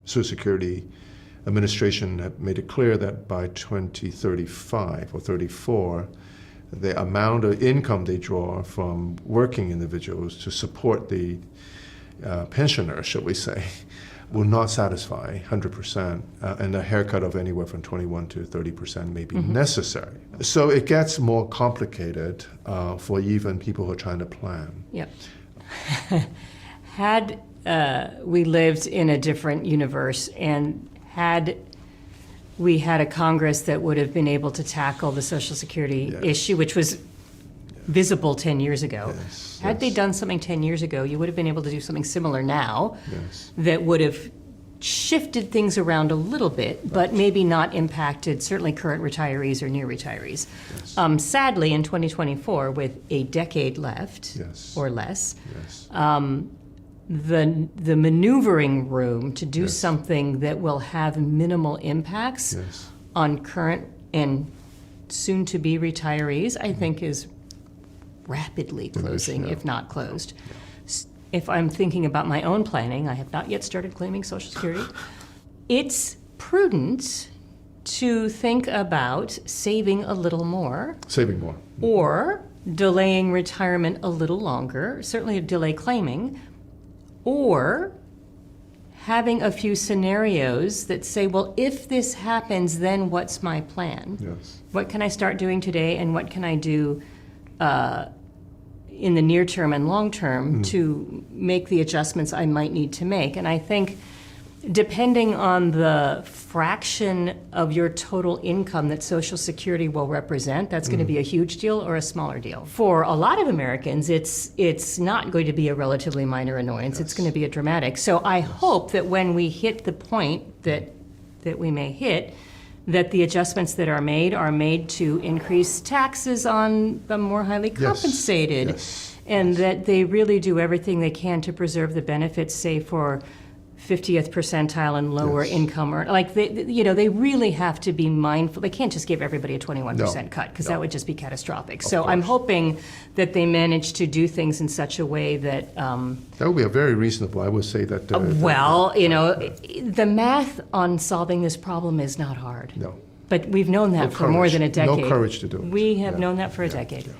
Social Security Administration had made it clear that by 2035 or 34, the amount of income they draw from working individuals to support the pensioners, shall we say, will not satisfy 100%, and a haircut of anywhere from 21 to 30% may be necessary. So it gets more complicated for even people who are trying to plan. Yep. Had we lived in a different universe and had we had a Congress that would have been able to tackle the Social Security issue, which was visible 10 years ago. Had they done something 10 years ago, you would have been able to do something similar now that would have shifted things around a little bit, but maybe not impacted certainly current retirees or near retirees. Sadly, in 2024, with a decade left or less, the maneuvering room to do something that will have minimal impacts on current and soon-to-be retirees, I think is rapidly closing, if not closed. If I'm thinking about my own planning, I have not yet started claiming Social Security. It's prudent to think about saving a little more. Saving more. Or delaying retirement a little longer, certainly delay claiming, or having a few scenarios that say, well, if this happens, then what's my plan? What can I start doing today, and what can I do in the near term and long term to make the adjustments I might need to make? And I think depending on the fraction of your total income that Social Security will represent, that's going to be a huge deal or a smaller deal. For a lot of Americans, it's not going to be a relatively minor annoyance. It's going to be a dramatic. So I hope that when we hit the point that we may hit, that the adjustments that are made to increase taxes on the more highly compensated, and that they really do everything they can to preserve the benefits, say for 50th percentile and lower income, or like they really have to be mindful. They can't just give everybody a 21% cut, because that would just be catastrophic. So I'm hoping that they manage to do things in such a way that that would be a very reasonable. I would say that. The math on solving this problem is not hard. No. But we've known that for more than a decade. No courage to do it. We have known that for a decade.